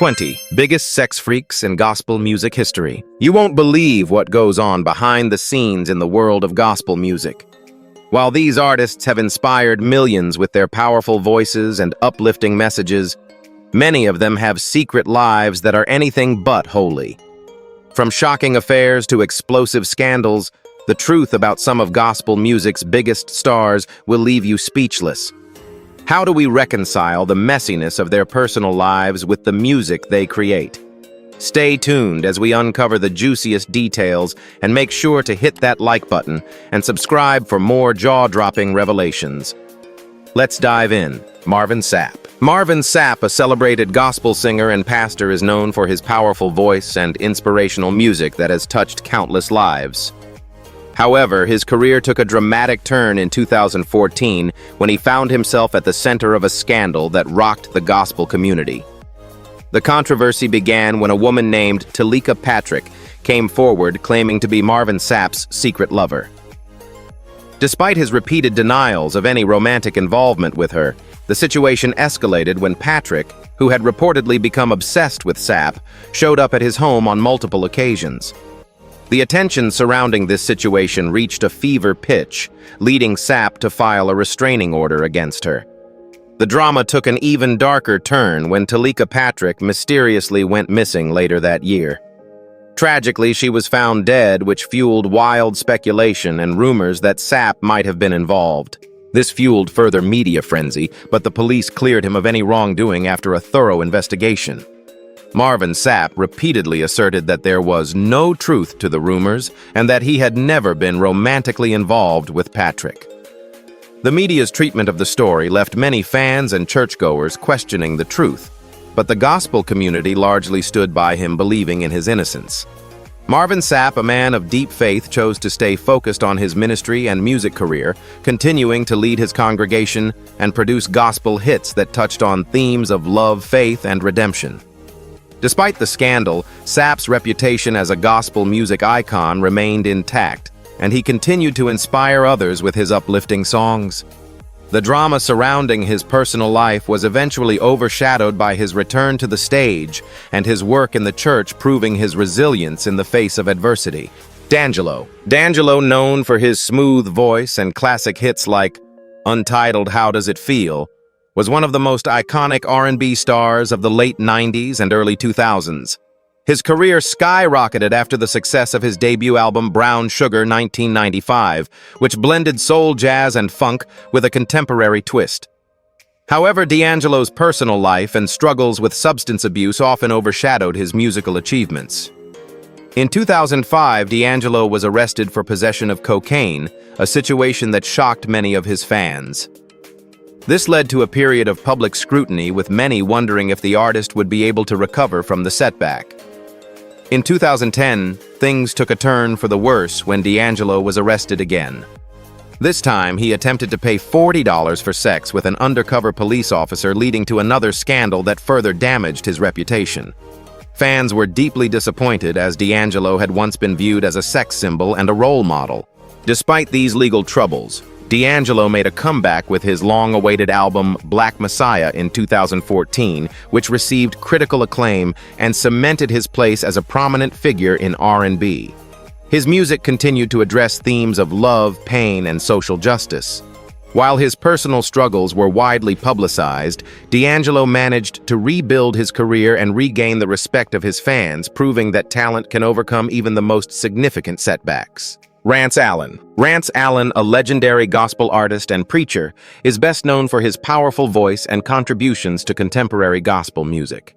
20 Biggest Sex Freaks in Gospel Music History. You won't believe what goes on behind the scenes in the world of gospel music. While these artists have inspired millions with their powerful voices and uplifting messages, many of them have secret lives that are anything but holy. From shocking affairs to explosive scandals, the truth about some of gospel music's biggest stars will leave you speechless. How do we reconcile the messiness of their personal lives with the music they create? Stay tuned as we uncover the juiciest details, and make sure to hit that like button and subscribe for more jaw-dropping revelations. Let's dive in. Marvin Sapp. Marvin Sapp, a celebrated gospel singer and pastor, is known for his powerful voice and inspirational music that has touched countless lives. However, his career took a dramatic turn in 2014 when he found himself at the center of a scandal that rocked the gospel community. The controversy began when a woman named Talika Patrick came forward claiming to be Marvin Sapp's secret lover. Despite his repeated denials of any romantic involvement with her, the situation escalated when Patrick, who had reportedly become obsessed with Sapp, showed up at his home on multiple occasions. The attention surrounding this situation reached a fever pitch, leading Sapp to file a restraining order against her. The drama took an even darker turn when Talika Patrick mysteriously went missing later that year. Tragically, she was found dead, which fueled wild speculation and rumors that Sapp might have been involved. This fueled further media frenzy, but the police cleared him of any wrongdoing after a thorough investigation. Marvin Sapp repeatedly asserted that there was no truth to the rumors and that he had never been romantically involved with Patrick. The media's treatment of the story left many fans and churchgoers questioning the truth, but the gospel community largely stood by him, believing in his innocence. Marvin Sapp, a man of deep faith, chose to stay focused on his ministry and music career, continuing to lead his congregation and produce gospel hits that touched on themes of love, faith, and redemption. Despite the scandal, Sapp's reputation as a gospel music icon remained intact, and he continued to inspire others with his uplifting songs. The drama surrounding his personal life was eventually overshadowed by his return to the stage and his work in the church, proving his resilience in the face of adversity. D'Angelo. D'Angelo, known for his smooth voice and classic hits like Untitled How Does It Feel, was one of the most iconic R&B stars of the late 90s and early 2000s. His career skyrocketed after the success of his debut album Brown Sugar 1995, which blended soul, jazz, and funk with a contemporary twist. However, D'Angelo's personal life and struggles with substance abuse often overshadowed his musical achievements. In 2005, D'Angelo was arrested for possession of cocaine, a situation that shocked many of his fans. This led to a period of public scrutiny, with many wondering if the artist would be able to recover from the setback. In 2010, things took a turn for the worse when D'Angelo was arrested again. This time, he attempted to pay $40 for sex with an undercover police officer, leading to another scandal that further damaged his reputation. Fans were deeply disappointed, as D'Angelo had once been viewed as a sex symbol and a role model. Despite these legal troubles, D'Angelo made a comeback with his long-awaited album Black Messiah in 2014, which received critical acclaim and cemented his place as a prominent figure in R&B. His music continued to address themes of love, pain, and social justice. While his personal struggles were widely publicized, D'Angelo managed to rebuild his career and regain the respect of his fans, proving that talent can overcome even the most significant setbacks. Rance Allen. Rance Allen, a legendary gospel artist and preacher, is best known for his powerful voice and contributions to contemporary gospel music.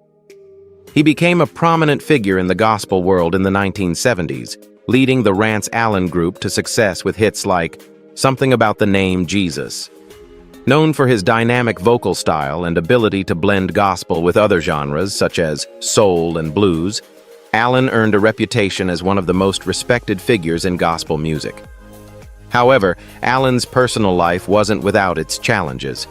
He became a prominent figure in the gospel world in the 1970s, leading the Rance Allen Group to success with hits like Something About the Name Jesus. Known for his dynamic vocal style and ability to blend gospel with other genres such as soul and blues, Allen earned a reputation as one of the most respected figures in gospel music. However, Allen's personal life wasn't without its challenges.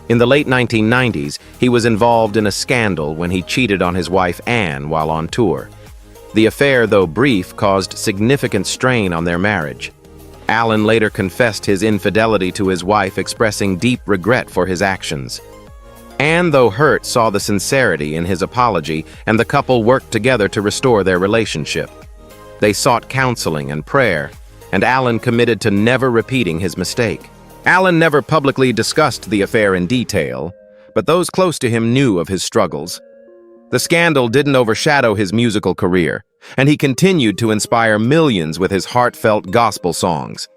In the late 1990s, he was involved in a scandal when he cheated on his wife Anne while on tour. The affair, though brief, caused significant strain on their marriage. Allen later confessed his infidelity to his wife, expressing deep regret for his actions. Anne, though hurt, saw the sincerity in his apology, and the couple worked together to restore their relationship. They sought counseling and prayer, and Alan committed to never repeating his mistake. Alan never publicly discussed the affair in detail, but those close to him knew of his struggles. The scandal didn't overshadow his musical career, and he continued to inspire millions with his heartfelt gospel songs.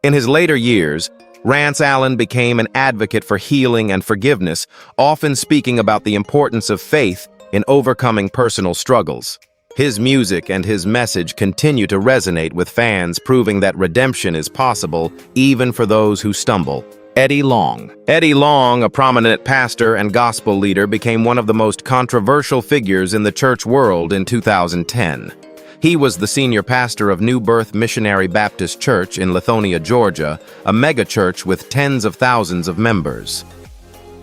In his later years, Rance Allen became an advocate for healing and forgiveness, often speaking about the importance of faith in overcoming personal struggles. His music and his message continue to resonate with fans, proving that redemption is possible even for those who stumble. Eddie Long. Eddie Long, a prominent pastor and gospel leader, became one of the most controversial figures in the church world in 2010. He was the senior pastor of New Birth Missionary Baptist Church in Lithonia, Georgia, a megachurch with tens of thousands of members.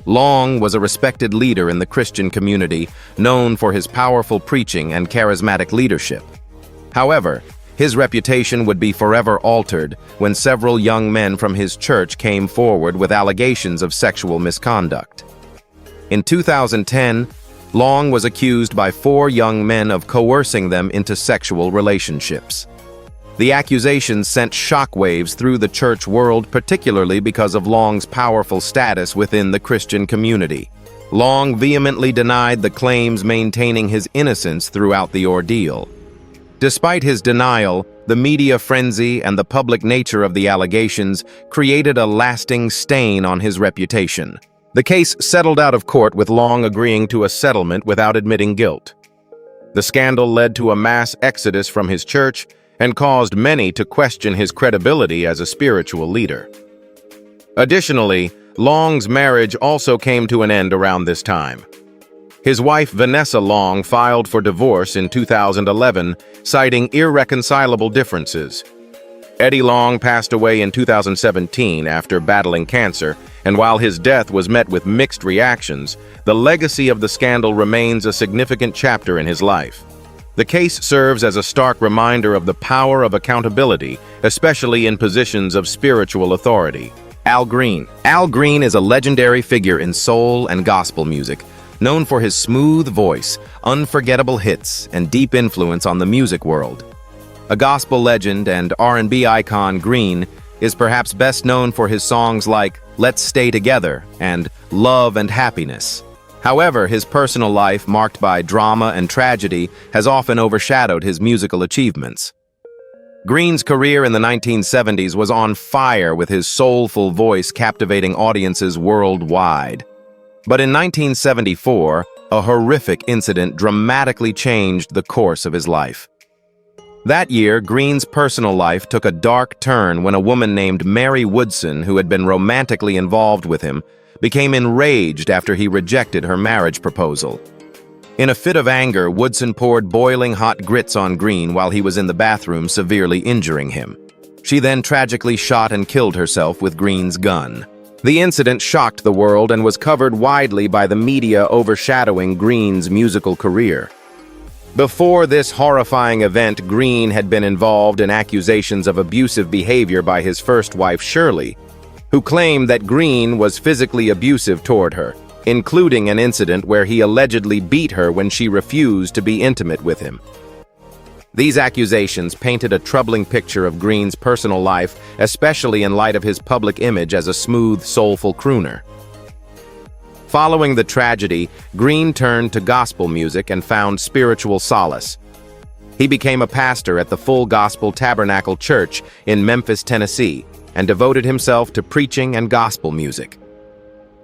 Long was a respected leader in the Christian community, known for his powerful preaching and charismatic leadership. However, his reputation would be forever altered when several young men from his church came forward with allegations of sexual misconduct. In 2010, Long was accused by 4 young men of coercing them into sexual relationships. The accusations sent shockwaves through the church world, particularly because of Long's powerful status within the Christian community. Long vehemently denied the claims, maintaining his innocence throughout the ordeal. Despite his denial, the media frenzy and the public nature of the allegations created a lasting stain on his reputation. The case settled out of court, with Long agreeing to a settlement without admitting guilt. The scandal led to a mass exodus from his church and caused many to question his credibility as a spiritual leader. Additionally, Long's marriage also came to an end around this time. His wife, Vanessa Long, filed for divorce in 2011, citing irreconcilable differences. Eddie Long passed away in 2017 after battling cancer, and while his death was met with mixed reactions, the legacy of the scandal remains a significant chapter in his life. The case serves as a stark reminder of the power of accountability, especially in positions of spiritual authority. Al Green. Al Green is a legendary figure in soul and gospel music, known for his smooth voice, unforgettable hits, and deep influence on the music world. A gospel legend and R&B icon, Green is perhaps best known for his songs like Let's Stay Together and Love and Happiness. However, his personal life, marked by drama and tragedy, has often overshadowed his musical achievements. Green's career in the 1970s was on fire, with his soulful voice captivating audiences worldwide. But in 1974, a horrific incident dramatically changed the course of his life. That year, Green's personal life took a dark turn when a woman named Mary Woodson, who had been romantically involved with him, became enraged after he rejected her marriage proposal. In a fit of anger, Woodson poured boiling hot grits on Green while he was in the bathroom, severely injuring him. She then tragically shot and killed herself with Green's gun. The incident shocked the world and was covered widely by the media, overshadowing Green's musical career. Before this horrifying event, Green had been involved in accusations of abusive behavior by his first wife, Shirley, who claimed that Green was physically abusive toward her, including an incident where he allegedly beat her when she refused to be intimate with him. These accusations painted a troubling picture of Green's personal life, especially in light of his public image as a smooth, soulful crooner. Following the tragedy, Green turned to gospel music and found spiritual solace. He became a pastor at the Full Gospel Tabernacle Church in Memphis, Tennessee, and devoted himself to preaching and gospel music.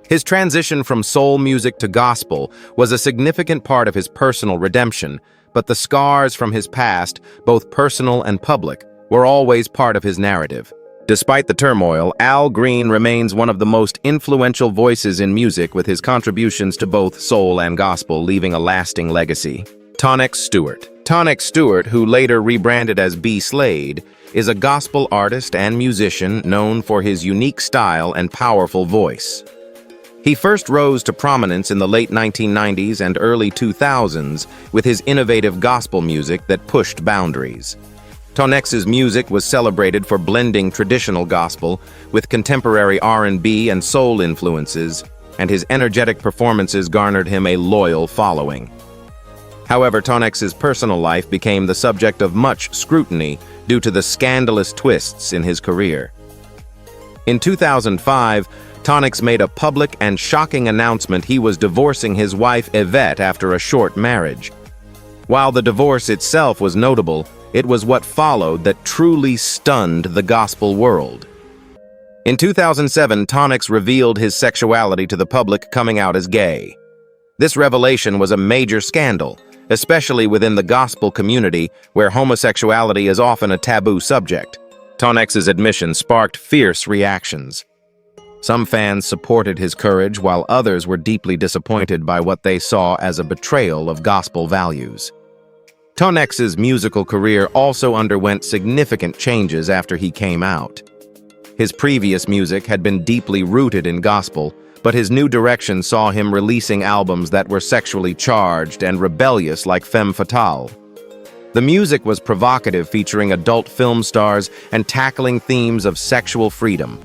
His transition from soul music to gospel was a significant part of his personal redemption, but the scars from his past, both personal and public, were always part of his narrative. Despite the turmoil, Al Green remains one of the most influential voices in music, with his contributions to both soul and gospel leaving a lasting legacy. Tonix Stewart. Tonix Stewart, who later rebranded as B. Slade, is a gospel artist and musician known for his unique style and powerful voice. He first rose to prominence in the late 1990s and early 2000s with his innovative gospel music that pushed boundaries. Tonix's music was celebrated for blending traditional gospel with contemporary R&B and soul influences, and his energetic performances garnered him a loyal following. However, Tonex's personal life became the subject of much scrutiny due to the scandalous twists in his career. In 2005, Tonex made a public and shocking announcement he was divorcing his wife Yvette after a short marriage. While the divorce itself was notable, it was what followed that truly stunned the gospel world. In 2007, Tonex revealed his sexuality to the public, coming out as gay. This revelation was a major scandal, especially within the gospel community, where homosexuality is often a taboo subject. Tonex's admission sparked fierce reactions. Some fans supported his courage, while others were deeply disappointed by what they saw as a betrayal of gospel values. Tonex's musical career also underwent significant changes after he came out. His previous music had been deeply rooted in gospel, but his new direction saw him releasing albums that were sexually charged and rebellious like Femme Fatale. The music was provocative, featuring adult film stars and tackling themes of sexual freedom.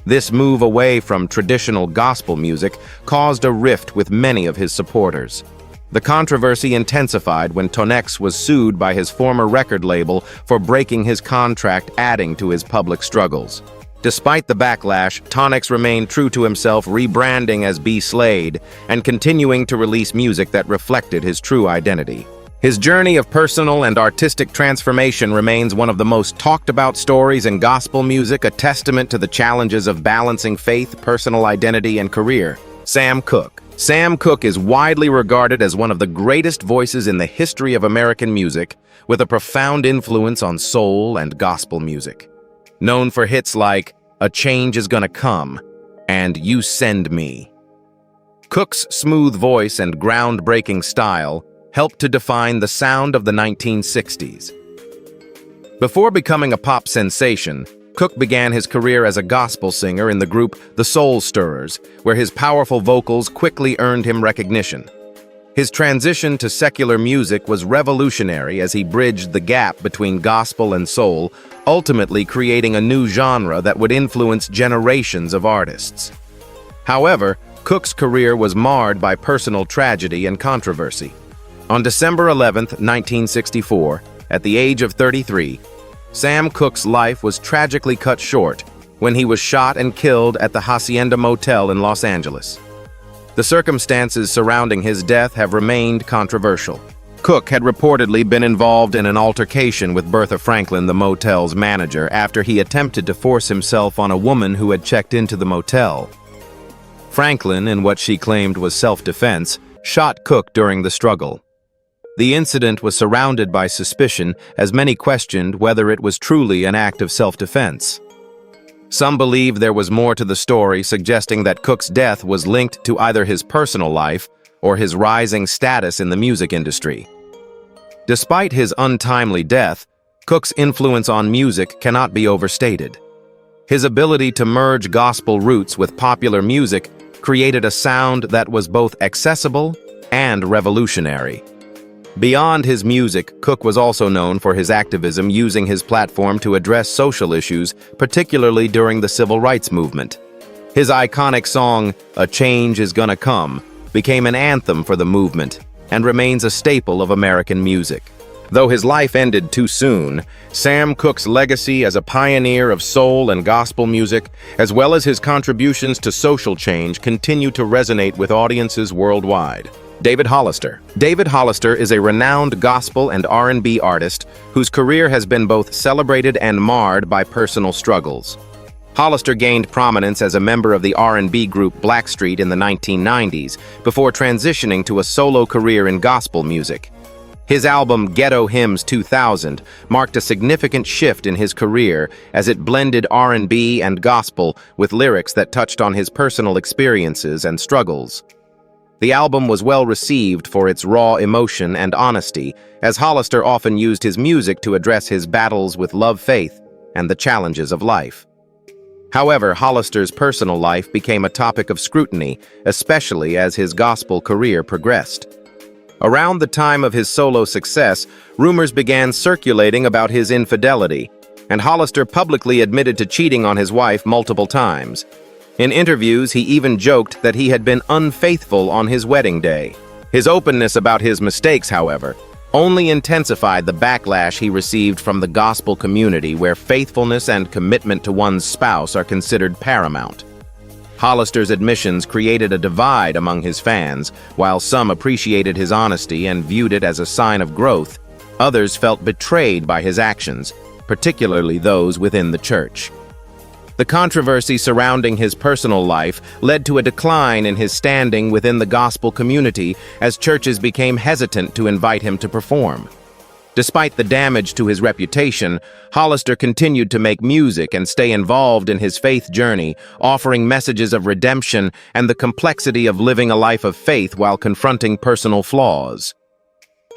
This move away from traditional gospel music caused a rift with many of his supporters. The controversy intensified when Tonex was sued by his former record label for breaking his contract, adding to his public struggles. Despite the backlash, Tonex remained true to himself, rebranding as B. Slade and continuing to release music that reflected his true identity. His journey of personal and artistic transformation remains one of the most talked about stories in gospel music, a testament to the challenges of balancing faith, personal identity, and career. Sam Cooke. Sam Cooke is widely regarded as one of the greatest voices in the history of American music, with a profound influence on soul and gospel music. Known for hits like "A Change Is Gonna Come" and "You Send Me." Cooke's smooth voice and groundbreaking style helped to define the sound of the 1960s. Before becoming a pop sensation, Cooke began his career as a gospel singer in the group The Soul Stirrers, where his powerful vocals quickly earned him recognition. His transition to secular music was revolutionary as he bridged the gap between gospel and soul, ultimately creating a new genre that would influence generations of artists. However, Cooke's career was marred by personal tragedy and controversy. On December 11, 1964, at the age of 33, Sam Cooke's life was tragically cut short when he was shot and killed at the Hacienda Motel in Los Angeles. The circumstances surrounding his death have remained controversial. Cooke had reportedly been involved in an altercation with Bertha Franklin, the motel's manager, after he attempted to force himself on a woman who had checked into the motel. Franklin, in what she claimed was self-defense, shot Cooke during the struggle. The incident was surrounded by suspicion, as many questioned whether it was truly an act of self-defense. Some believe there was more to the story, suggesting that Cooke's death was linked to either his personal life or his rising status in the music industry. Despite his untimely death, Cooke's influence on music cannot be overstated. His ability to merge gospel roots with popular music created a sound that was both accessible and revolutionary. Beyond his music, Cooke was also known for his activism, using his platform to address social issues, particularly during the civil rights movement. His iconic song, "A Change Is Gonna Come," became an anthem for the movement and remains a staple of American music. Though his life ended too soon, Sam Cooke's legacy as a pioneer of soul and gospel music, as well as his contributions to social change, continue to resonate with audiences worldwide. David Hollister. David Hollister is a renowned gospel and R&B artist whose career has been both celebrated and marred by personal struggles. Hollister gained prominence as a member of the R&B group Blackstreet in the 1990s, before transitioning to a solo career in gospel music. His album Ghetto Hymns 2000 marked a significant shift in his career as it blended R&B and gospel with lyrics that touched on his personal experiences and struggles. The album was well received for its raw emotion and honesty, as Hollister often used his music to address his battles with love, faith, and the challenges of life. However, Hollister's personal life became a topic of scrutiny, especially as his gospel career progressed. Around the time of his solo success, rumors began circulating about his infidelity, and Hollister publicly admitted to cheating on his wife multiple times. In interviews, he even joked that he had been unfaithful on his wedding day. His openness about his mistakes, however, only intensified the backlash he received from the gospel community, where faithfulness and commitment to one's spouse are considered paramount. Hollister's admissions created a divide among his fans. While some appreciated his honesty and viewed it as a sign of growth, others felt betrayed by his actions, particularly those within the church. The controversy surrounding his personal life led to a decline in his standing within the gospel community as churches became hesitant to invite him to perform. Despite the damage to his reputation, Hollister continued to make music and stay involved in his faith journey, offering messages of redemption and the complexity of living a life of faith while confronting personal flaws.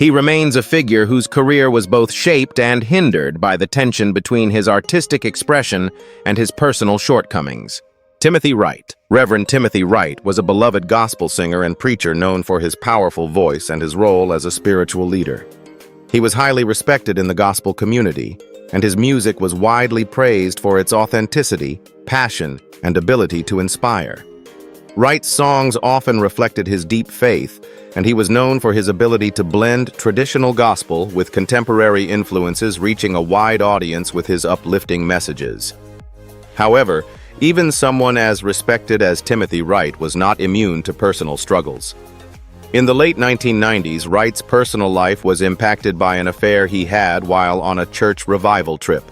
He remains a figure whose career was both shaped and hindered by the tension between his artistic expression and his personal shortcomings. Timothy Wright. Reverend Timothy Wright was a beloved gospel singer and preacher known for his powerful voice and his role as a spiritual leader. He was highly respected in the gospel community, and his music was widely praised for its authenticity, passion, and ability to inspire. Wright's songs often reflected his deep faith, and he was known for his ability to blend traditional gospel with contemporary influences, reaching a wide audience with his uplifting messages. However, even someone as respected as Timothy Wright was not immune to personal struggles. In the late 1990s, Wright's personal life was impacted by an affair he had while on a church revival trip.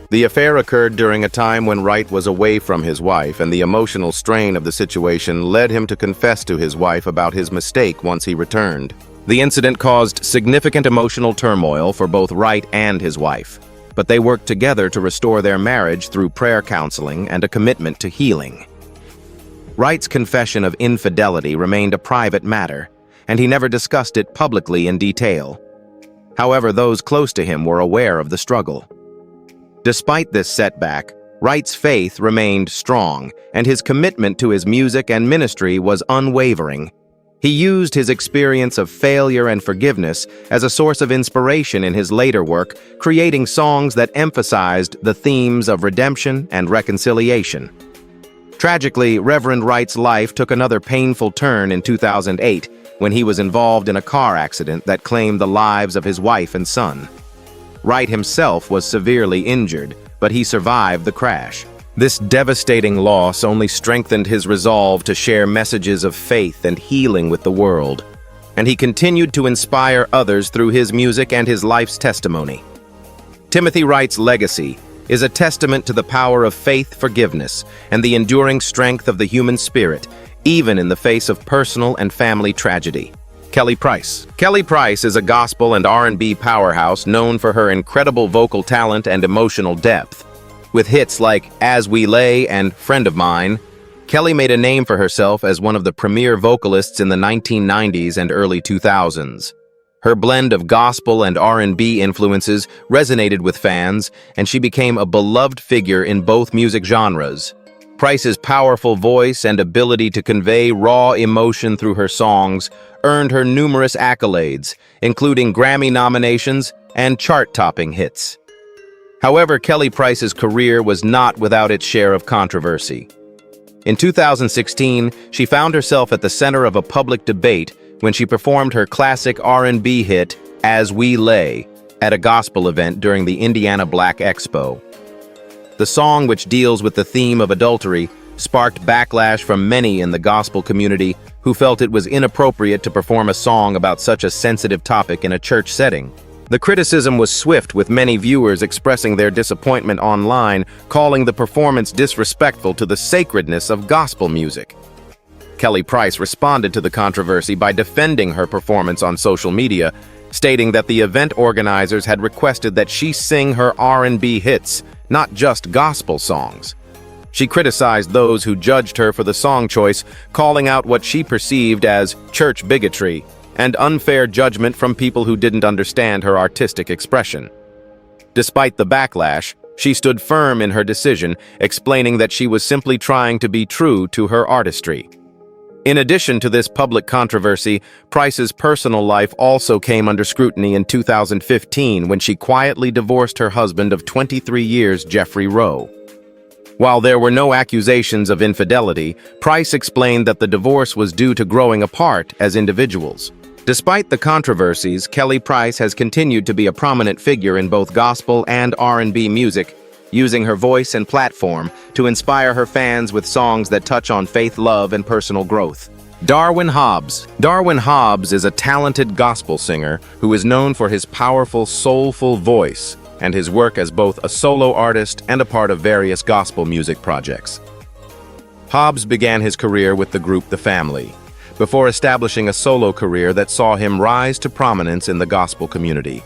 The affair occurred during a time when Wright was away from his wife, and the emotional strain of the situation led him to confess to his wife about his mistake once he returned. The incident caused significant emotional turmoil for both Wright and his wife, but they worked together to restore their marriage through prayer counseling and a commitment to healing. Wright's confession of infidelity remained a private matter, and he never discussed it publicly in detail. However, those close to him were aware of the struggle. Despite this setback, Wright's faith remained strong, and his commitment to his music and ministry was unwavering. He used his experience of failure and forgiveness as a source of inspiration in his later work, creating songs that emphasized the themes of redemption and reconciliation. Tragically, Reverend Wright's life took another painful turn in 2008 when he was involved in a car accident that claimed the lives of his wife and son. Wright himself was severely injured, but he survived the crash. This devastating loss only strengthened his resolve to share messages of faith and healing with the world, and he continued to inspire others through his music and his life's testimony. Timothy Wright's legacy is a testament to the power of faith, forgiveness, and the enduring strength of the human spirit, even in the face of personal and family tragedy. Kelly Price. Kelly Price is a gospel and R&B powerhouse known for her incredible vocal talent and emotional depth. With hits like As We Lay and Friend of Mine, Kelly made a name for herself as one of the premier vocalists in the 1990s and early 2000s. Her blend of gospel and R&B influences resonated with fans, and she became a beloved figure in both music genres. Price's powerful voice and ability to convey raw emotion through her songs earned her numerous accolades, including Grammy nominations and chart-topping hits. However, Kelly Price's career was not without its share of controversy. In 2016, she found herself at the center of a public debate when she performed her classic R&B hit, As We Lay, at a gospel event during the Indiana Black Expo. The song, which deals with the theme of adultery, sparked backlash from many in the gospel community who felt it was inappropriate to perform a song about such a sensitive topic in a church setting. The criticism was swift, with many viewers expressing their disappointment online, calling the performance disrespectful to the sacredness of gospel music. Kelly Price responded to the controversy by defending her performance on social media, stating that the event organizers had requested that she sing her R&B hits, not just gospel songs. She criticized those who judged her for the song choice, calling out what she perceived as church bigotry and unfair judgment from people who didn't understand her artistic expression. Despite the backlash, she stood firm in her decision, explaining that she was simply trying to be true to her artistry. In addition to this public controversy, Price's personal life also came under scrutiny in 2015 when she quietly divorced her husband of 23 years, Jeffrey Rowe. While there were no accusations of infidelity, Price explained that the divorce was due to growing apart as individuals. Despite the controversies, Kelly Price has continued to be a prominent figure in both gospel and R&B music, using her voice and platform to inspire her fans with songs that touch on faith, love, and personal growth. Darwin Hobbs. Darwin Hobbs is a talented gospel singer who is known for his powerful, soulful voice and his work as both a solo artist and a part of various gospel music projects. Hobbs began his career with the group The Family, before establishing a solo career that saw him rise to prominence in the gospel community.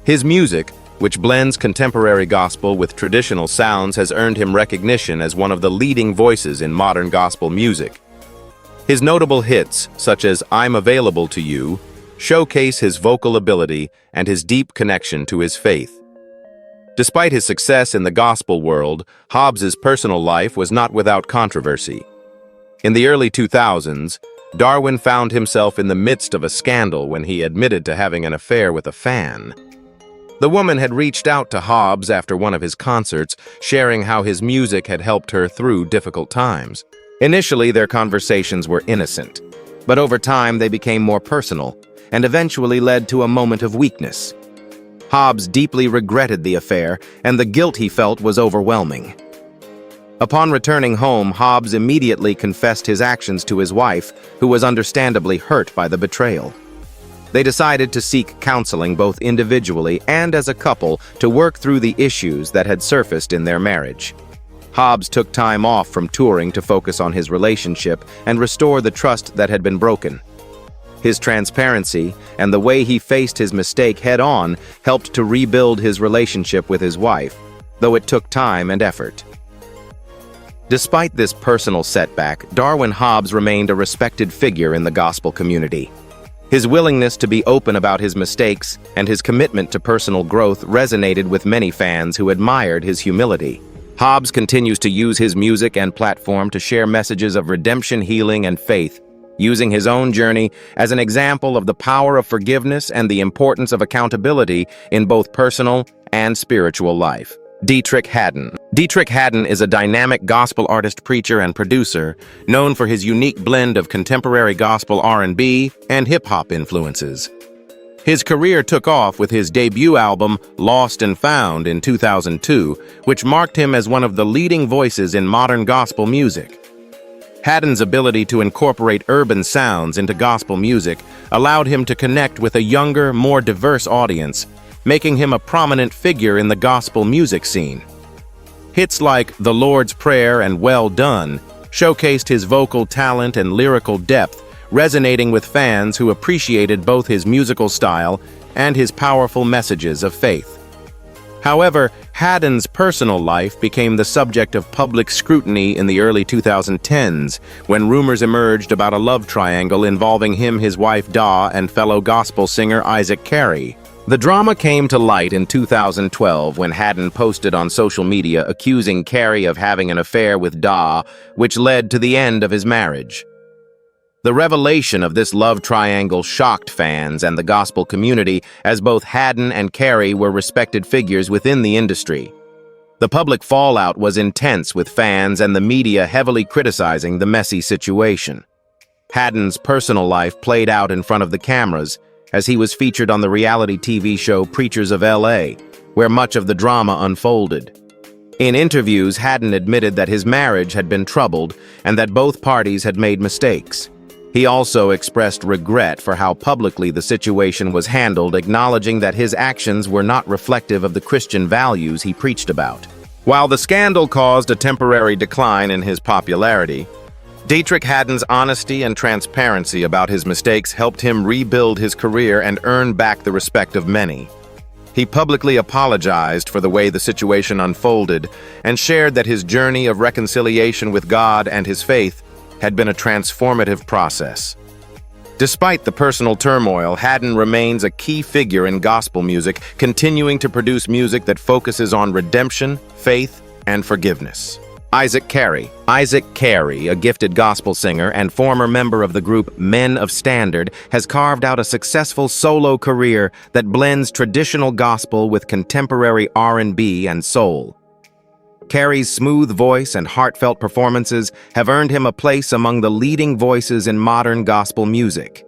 His music, which blends contemporary gospel with traditional sounds, has earned him recognition as one of the leading voices in modern gospel music. His notable hits, such as I'm Available to You, showcase his vocal ability and his deep connection to his faith. Despite his success in the gospel world, Hobbs's personal life was not without controversy. In the early 2000s, Darwin found himself in the midst of a scandal when he admitted to having an affair with a fan. The woman had reached out to Hobbs after one of his concerts, sharing how his music had helped her through difficult times. Initially, their conversations were innocent, but over time they became more personal and eventually led to a moment of weakness. Hobbs deeply regretted the affair, and the guilt he felt was overwhelming. Upon returning home, Hobbs immediately confessed his actions to his wife, who was understandably hurt by the betrayal. They decided to seek counseling both individually and as a couple to work through the issues that had surfaced in their marriage. Hobbs took time off from touring to focus on his relationship and restore the trust that had been broken. His transparency and the way he faced his mistake head-on helped to rebuild his relationship with his wife, though it took time and effort. Despite this personal setback, Darwin Hobbs remained a respected figure in the gospel community. His willingness to be open about his mistakes and his commitment to personal growth resonated with many fans who admired his humility. Hobbs continues to use his music and platform to share messages of redemption, healing, and faith, using his own journey as an example of the power of forgiveness and the importance of accountability in both personal and spiritual life. Deitrick Haddon. Deitrick Haddon is a dynamic gospel artist, preacher, and producer known for his unique blend of contemporary gospel R&B and hip-hop influences. His career took off with his debut album, Lost and Found, in 2002, which marked him as one of the leading voices in modern gospel music. Haddon's ability to incorporate urban sounds into gospel music allowed him to connect with a younger, more diverse audience, making him a prominent figure in the gospel music scene. Hits like The Lord's Prayer and Well Done showcased his vocal talent and lyrical depth, resonating with fans who appreciated both his musical style and his powerful messages of faith. However, Haddon's personal life became the subject of public scrutiny in the early 2010s, when rumors emerged about a love triangle involving him, his wife Daw, and fellow gospel singer Isaac Carey. The drama came to light in 2012 when Haddon posted on social media accusing Carey of having an affair with Daw, which led to the end of his marriage. The revelation of this love triangle shocked fans and the gospel community, as both Haddon and Carey were respected figures within the industry. The public fallout was intense, with fans and the media heavily criticizing the messy situation. Haddon's personal life played out in front of the cameras, as he was featured on the reality TV show Preachers of LA, where much of the drama unfolded. In interviews, Haddon admitted that his marriage had been troubled and that both parties had made mistakes. He also expressed regret for how publicly the situation was handled, acknowledging that his actions were not reflective of the Christian values he preached about. While the scandal caused a temporary decline in his popularity, Deitrick Haddon's honesty and transparency about his mistakes helped him rebuild his career and earn back the respect of many. He publicly apologized for the way the situation unfolded and shared that his journey of reconciliation with God and his faith had been a transformative process. Despite the personal turmoil, Haddon remains a key figure in gospel music, continuing to produce music that focuses on redemption, faith, and forgiveness. Isaac Carey. Isaac Carey, a gifted gospel singer and former member of the group Men of Standard, has carved out a successful solo career that blends traditional gospel with contemporary R&B and soul. Carey's smooth voice and heartfelt performances have earned him a place among the leading voices in modern gospel music.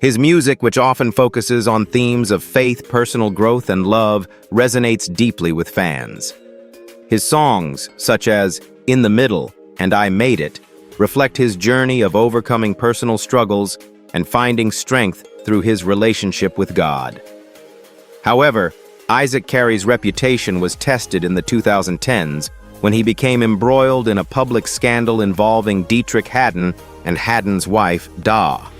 His music, which often focuses on themes of faith, personal growth, and love, resonates deeply with fans. His songs, such as In the Middle and I Made It, reflect his journey of overcoming personal struggles and finding strength through his relationship with God. However, Isaac Carey's reputation was tested in the 2010s when he became embroiled in a public scandal involving Dietrich Haddon and Haddon's wife, Daa.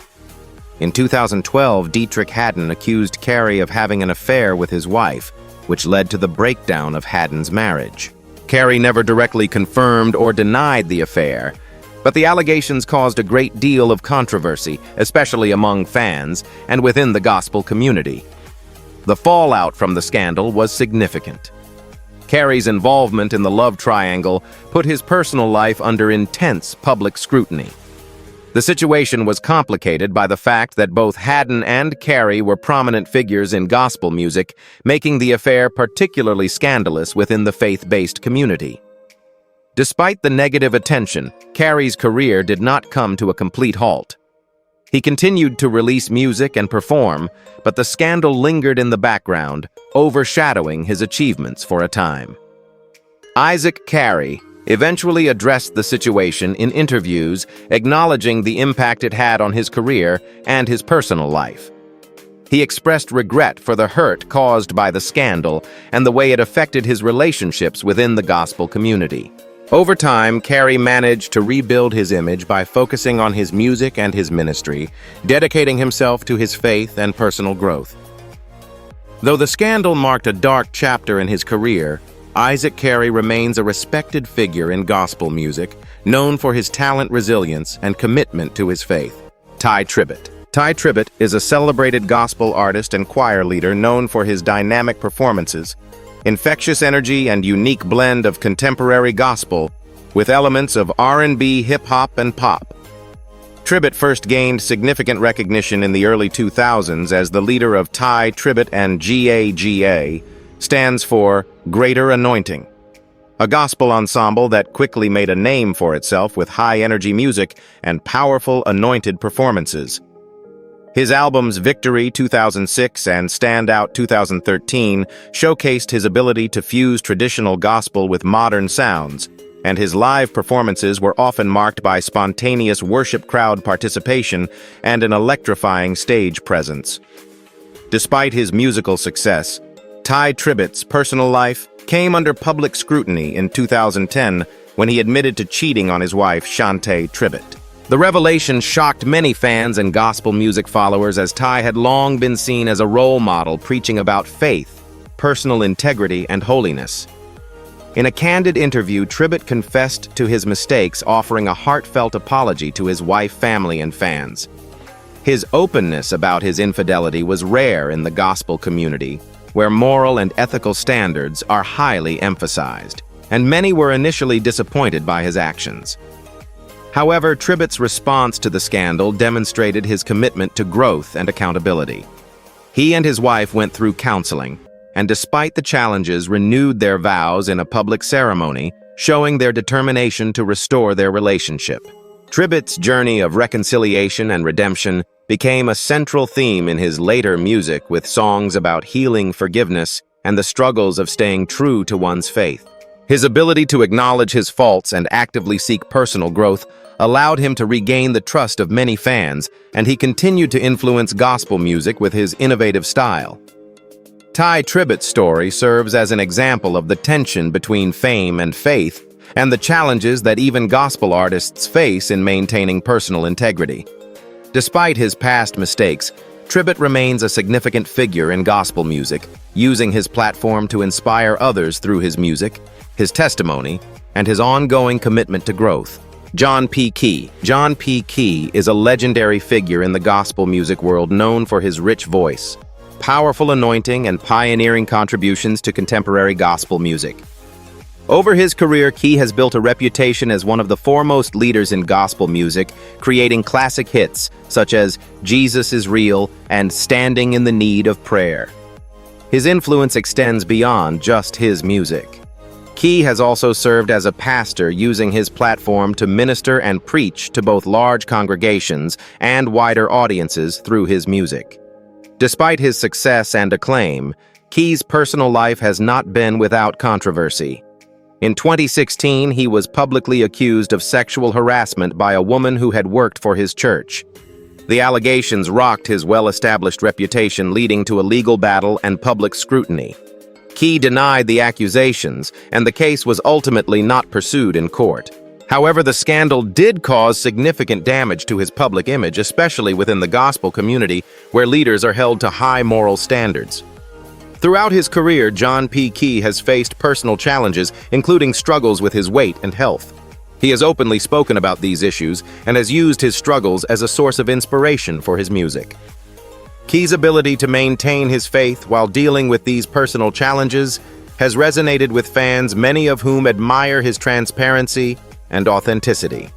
In 2012, Dietrich Haddon accused Carey of having an affair with his wife, which led to the breakdown of Haddon's marriage. Carey never directly confirmed or denied the affair, but the allegations caused a great deal of controversy, especially among fans and within the gospel community. The fallout from the scandal was significant. Carey's involvement in the love triangle put his personal life under intense public scrutiny. The situation was complicated by the fact that both Haddon and Carey were prominent figures in gospel music, making the affair particularly scandalous within the faith-based community. Despite the negative attention, Carey's career did not come to a complete halt. He continued to release music and perform, but the scandal lingered in the background, overshadowing his achievements for a time. Isaac Carey eventually addressed the situation in interviews, acknowledging the impact it had on his career and his personal life. He expressed regret for the hurt caused by the scandal and the way it affected his relationships within the gospel community. Over time, Carey managed to rebuild his image by focusing on his music and his ministry, dedicating himself to his faith and personal growth. Though the scandal marked a dark chapter in his career, Isaac Carey remains a respected figure in gospel music, known for his talent, resilience, and commitment to his faith. Tye Tribbett. Tye Tribbett is a celebrated gospel artist and choir leader known for his dynamic performances, infectious energy, and unique blend of contemporary gospel with elements of R&B, hip-hop, and pop. Tribbett first gained significant recognition in the early 2000s as the leader of Tye Tribbett and GAGA, stands for Greater Anointing, a gospel ensemble that quickly made a name for itself with high-energy music and powerful anointed performances. His albums Victory 2006 and Standout 2013 showcased his ability to fuse traditional gospel with modern sounds, and his live performances were often marked by spontaneous worship crowd participation and an electrifying stage presence. Despite his musical success, Tye Tribbett's personal life came under public scrutiny in 2010 when he admitted to cheating on his wife, Shante Tribbett. The revelation shocked many fans and gospel music followers, as Tye had long been seen as a role model preaching about faith, personal integrity, and holiness. In a candid interview, Tribbett confessed to his mistakes, offering a heartfelt apology to his wife, family, and fans. His openness about his infidelity was rare in the gospel community, where moral and ethical standards are highly emphasized, and many were initially disappointed by his actions. However, Tribbett's response to the scandal demonstrated his commitment to growth and accountability. He and his wife went through counseling, and despite the challenges, renewed their vows in a public ceremony, showing their determination to restore their relationship. Tribbett's journey of reconciliation and redemption became a central theme in his later music, with songs about healing, forgiveness, and the struggles of staying true to one's faith. His ability to acknowledge his faults and actively seek personal growth allowed him to regain the trust of many fans, and he continued to influence gospel music with his innovative style. Tye Tribbett's story serves as an example of the tension between fame and faith, and the challenges that even gospel artists face in maintaining personal integrity. Despite his past mistakes, Tribbett remains a significant figure in gospel music, using his platform to inspire others through his music, his testimony, and his ongoing commitment to growth. John P. Kee. John P. Kee is a legendary figure in the gospel music world, known for his rich voice, powerful anointing, and pioneering contributions to contemporary gospel music. Over his career, Kee has built a reputation as one of the foremost leaders in gospel music, creating classic hits such as Jesus is Real and Standing in the Need of Prayer. His influence extends beyond just his music. Key has also served as a pastor, using his platform to minister and preach to both large congregations and wider audiences through his music. Despite his success and acclaim, Key's personal life has not been without controversy. In 2016, he was publicly accused of sexual harassment by a woman who had worked for his church. The allegations rocked his well-established reputation, leading to a legal battle and public scrutiny. Key denied the accusations, and the case was ultimately not pursued in court. However, the scandal did cause significant damage to his public image, especially within the gospel community, where leaders are held to high moral standards. Throughout his career, John P. Key has faced personal challenges, including struggles with his weight and health. He has openly spoken about these issues and has used his struggles as a source of inspiration for his music. Key's ability to maintain his faith while dealing with these personal challenges has resonated with fans, many of whom admire his transparency and authenticity.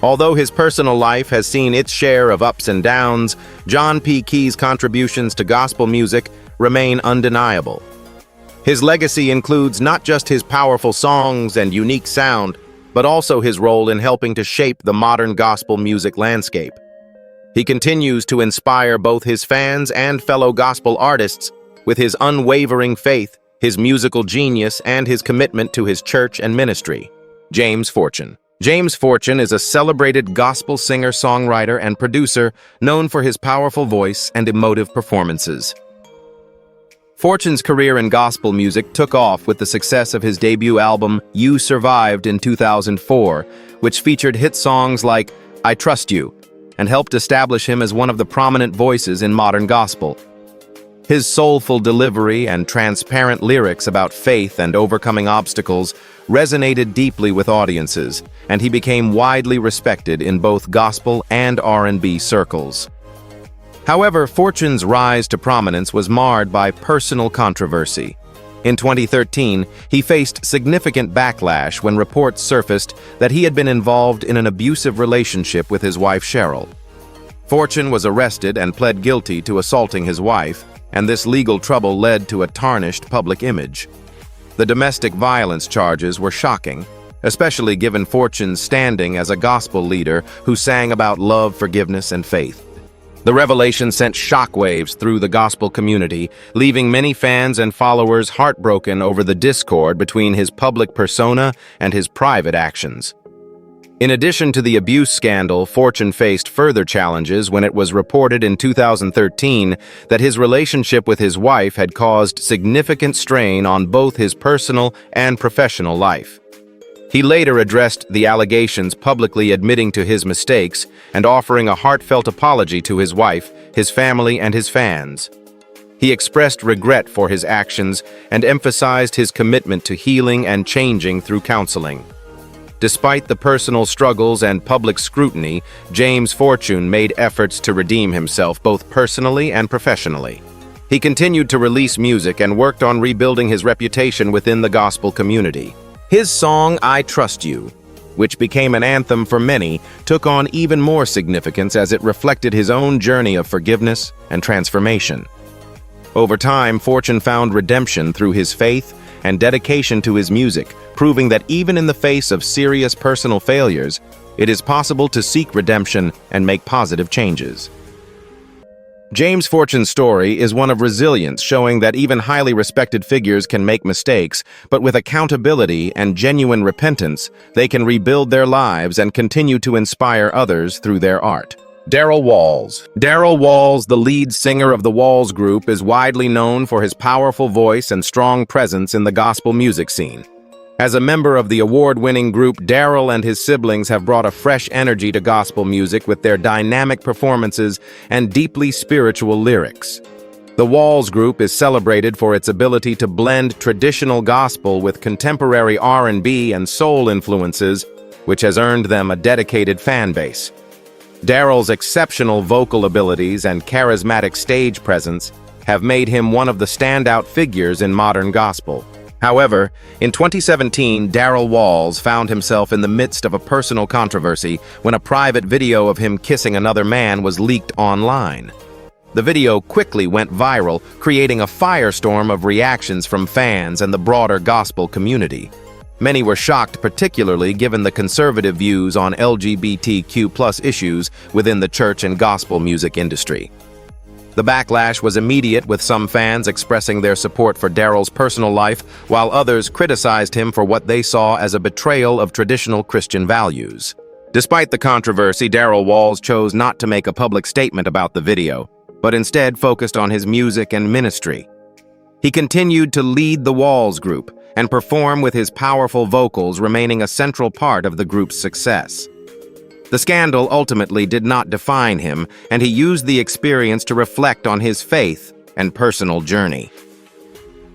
Although his personal life has seen its share of ups and downs, John P. Key's contributions to gospel music remain undeniable. His legacy includes not just his powerful songs and unique sound, but also his role in helping to shape the modern gospel music landscape. He continues to inspire both his fans and fellow gospel artists with his unwavering faith, his musical genius, and his commitment to his church and ministry. James Fortune. James Fortune is a celebrated gospel singer, songwriter, and producer known for his powerful voice and emotive performances. Fortune's career in gospel music took off with the success of his debut album, You Survived, in 2004, which featured hit songs like I Trust You, and helped establish him as one of the prominent voices in modern gospel. His soulful delivery and transparent lyrics about faith and overcoming obstacles resonated deeply with audiences, and he became widely respected in both gospel and R&B circles. However, Fortune's rise to prominence was marred by personal controversy. In 2013, he faced significant backlash when reports surfaced that he had been involved in an abusive relationship with his wife, Cheryl. Fortune was arrested and pled guilty to assaulting his wife, and this legal trouble led to a tarnished public image. The domestic violence charges were shocking, especially given Fortune's standing as a gospel leader who sang about love, forgiveness, and faith. The revelation sent shockwaves through the gospel community, leaving many fans and followers heartbroken over the discord between his public persona and his private actions. In addition to the abuse scandal, Fortune faced further challenges when it was reported in 2013 that his relationship with his wife had caused significant strain on both his personal and professional life. He later addressed the allegations, publicly admitting to his mistakes and offering a heartfelt apology to his wife, his family, and his fans. He expressed regret for his actions and emphasized his commitment to healing and changing through counseling. Despite the personal struggles and public scrutiny, James Fortune made efforts to redeem himself both personally and professionally. He continued to release music and worked on rebuilding his reputation within the gospel community. His song, I Trust You, which became an anthem for many, took on even more significance as it reflected his own journey of forgiveness and transformation. Over time, Fortune found redemption through his faith and dedication to his music, proving that even in the face of serious personal failures, it is possible to seek redemption and make positive changes. James Fortune's story is one of resilience, showing that even highly respected figures can make mistakes, but with accountability and genuine repentance, they can rebuild their lives and continue to inspire others through their art. Darrell Walls. Darrell Walls, the lead singer of the Walls Group, is widely known for his powerful voice and strong presence in the gospel music scene. As a member of the award-winning group, Darrell and his siblings have brought a fresh energy to gospel music with their dynamic performances and deeply spiritual lyrics. The Walls Group is celebrated for its ability to blend traditional gospel with contemporary R&B and soul influences, which has earned them a dedicated fan base. Darrell's exceptional vocal abilities and charismatic stage presence have made him one of the standout figures in modern gospel. However, in 2017, Darrell Walls found himself in the midst of a personal controversy when a private video of him kissing another man was leaked online. The video quickly went viral, creating a firestorm of reactions from fans and the broader gospel community. Many were shocked, particularly given the conservative views on LGBTQ+ issues within the church and gospel music industry. The backlash was immediate, with some fans expressing their support for Daryl's personal life, while others criticized him for what they saw as a betrayal of traditional Christian values. Despite the controversy, Daryl Walls chose not to make a public statement about the video, but instead focused on his music and ministry. He continued to lead the Walls Group and perform with his powerful vocals, remaining a central part of the group's success. The scandal ultimately did not define him, and he used the experience to reflect on his faith and personal journey.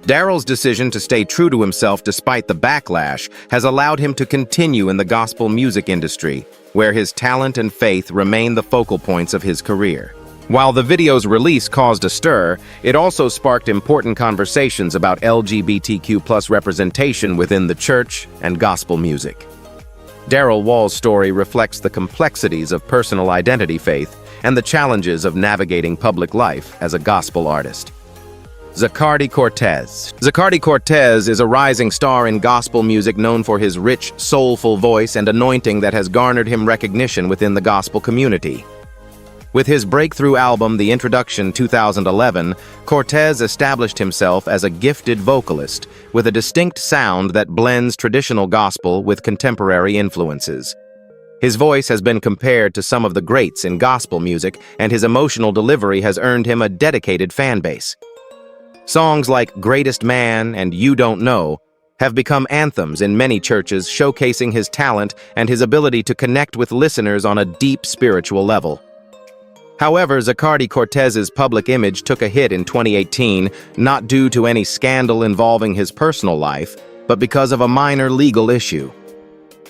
Daryl's decision to stay true to himself despite the backlash has allowed him to continue in the gospel music industry, where his talent and faith remain the focal points of his career. While the video's release caused a stir, it also sparked important conversations about LGBTQ+ representation within the church and gospel music. Daryl Walls' story reflects the complexities of personal identity, faith, and the challenges of navigating public life as a gospel artist. Zacardi Cortez. Zacardi Cortez is a rising star in gospel music, known for his rich, soulful voice and anointing that has garnered him recognition within the gospel community. With his breakthrough album, The Introduction 2011, Cortez established himself as a gifted vocalist with a distinct sound that blends traditional gospel with contemporary influences. His voice has been compared to some of the greats in gospel music, and his emotional delivery has earned him a dedicated fan base. Songs like Greatest Man and You Don't Know have become anthems in many churches, showcasing his talent and his ability to connect with listeners on a deep spiritual level. However, Zacardi Cortez's public image took a hit in 2018, not due to any scandal involving his personal life, but because of a minor legal issue.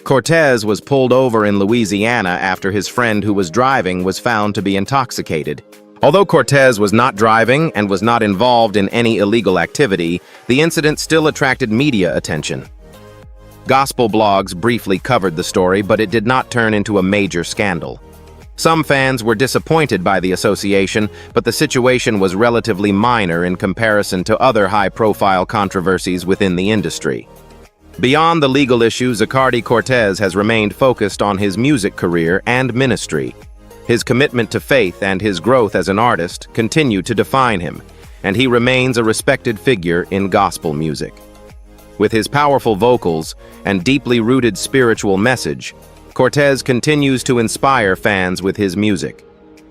Cortez was pulled over in Louisiana after his friend who was driving was found to be intoxicated. Although Cortez was not driving and was not involved in any illegal activity, the incident still attracted media attention. Gospel blogs briefly covered the story, but it did not turn into a major scandal. Some fans were disappointed by the association, but the situation was relatively minor in comparison to other high-profile controversies within the industry. Beyond the legal issue, Zacardi Cortez has remained focused on his music career and ministry. His commitment to faith and his growth as an artist continue to define him, and he remains a respected figure in gospel music. With his powerful vocals and deeply rooted spiritual message, Cortez continues to inspire fans with his music.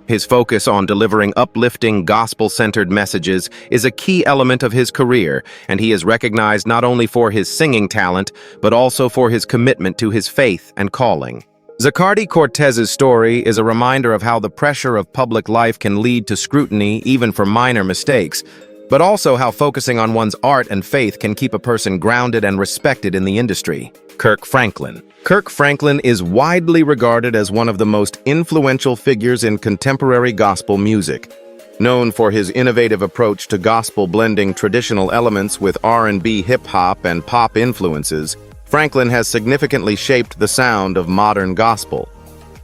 His focus on delivering uplifting, gospel-centered messages is a key element of his career, and he is recognized not only for his singing talent, but also for his commitment to his faith and calling. Zacardi Cortez's story is a reminder of how the pressure of public life can lead to scrutiny even for minor mistakes, but also how focusing on one's art and faith can keep a person grounded and respected in the industry. Kirk Franklin. Kirk Franklin is widely regarded as one of the most influential figures in contemporary gospel music. Known for his innovative approach to gospel, blending traditional elements with R&B, hip-hop, and pop influences, Franklin has significantly shaped the sound of modern gospel.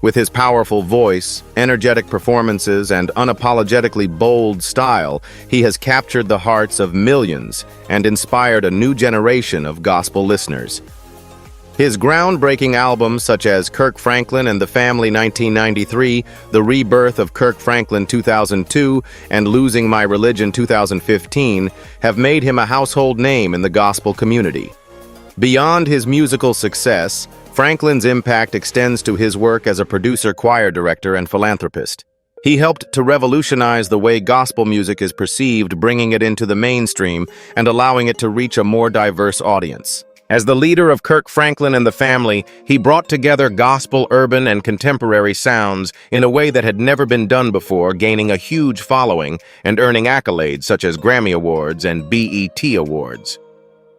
With his powerful voice, energetic performances, and unapologetically bold style, he has captured the hearts of millions and inspired a new generation of gospel listeners. His groundbreaking albums such as Kirk Franklin and the Family 1993, The Rebirth of Kirk Franklin 2002, and Losing My Religion 2015 have made him a household name in the gospel community. Beyond his musical success, Franklin's impact extends to his work as a producer, choir director, and philanthropist. He helped to revolutionize the way gospel music is perceived, bringing it into the mainstream and allowing it to reach a more diverse audience. As the leader of Kirk Franklin and the Family, he brought together gospel, urban, and contemporary sounds in a way that had never been done before, gaining a huge following and earning accolades such as Grammy Awards and BET Awards.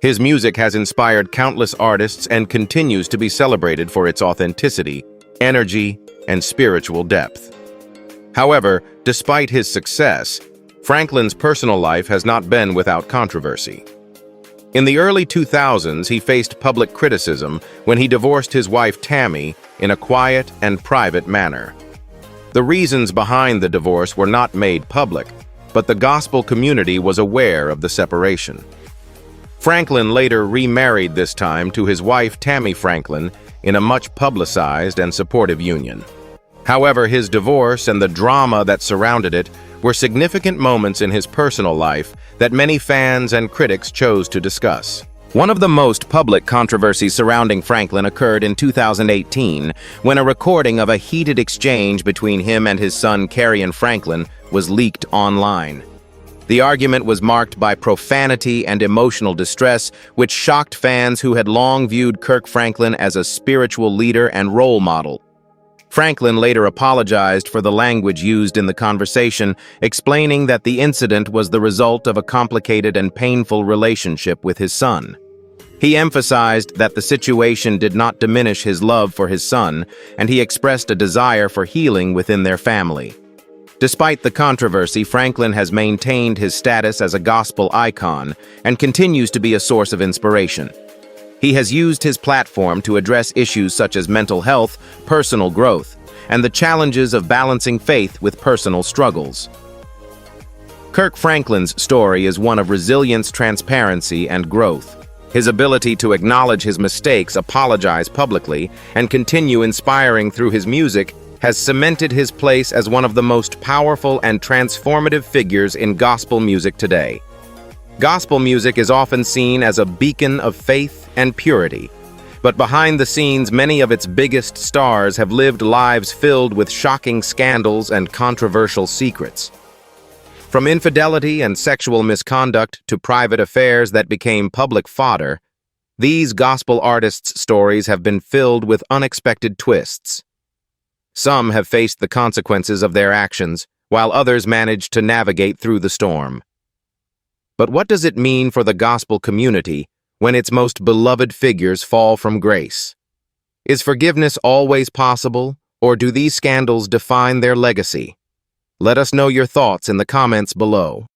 His music has inspired countless artists and continues to be celebrated for its authenticity, energy, and spiritual depth. However, despite his success, Franklin's personal life has not been without controversy. In the early 2000s, he faced public criticism when he divorced his wife Tammy in a quiet and private manner. The reasons behind the divorce were not made public, but the gospel community was aware of the separation. Franklin later remarried, this time to his wife Tammy Franklin, in a much publicized and supportive union. However, his divorce and the drama that surrounded it were significant moments in his personal life that many fans and critics chose to discuss. One of the most public controversies surrounding Franklin occurred in 2018 when a recording of a heated exchange between him and his son Kerrion Franklin was leaked online. The argument was marked by profanity and emotional distress, which shocked fans who had long viewed Kirk Franklin as a spiritual leader and role model. Franklin later apologized for the language used in the conversation, explaining that the incident was the result of a complicated and painful relationship with his son. He emphasized that the situation did not diminish his love for his son, and he expressed a desire for healing within their family. Despite the controversy, Franklin has maintained his status as a gospel icon and continues to be a source of inspiration. He has used his platform to address issues such as mental health, personal growth, and the challenges of balancing faith with personal struggles. Kirk Franklin's story is one of resilience, transparency, and growth. His ability to acknowledge his mistakes, apologize publicly, and continue inspiring through his music has cemented his place as one of the most powerful and transformative figures in gospel music today. Gospel music is often seen as a beacon of faith and purity, but behind the scenes, many of its biggest stars have lived lives filled with shocking scandals and controversial secrets. From infidelity and sexual misconduct to private affairs that became public fodder, these gospel artists' stories have been filled with unexpected twists. Some have faced the consequences of their actions, while others managed to navigate through the storm. But what does it mean for the gospel community when its most beloved figures fall from grace? Is forgiveness always possible, or do these scandals define their legacy? Let us know your thoughts in the comments below.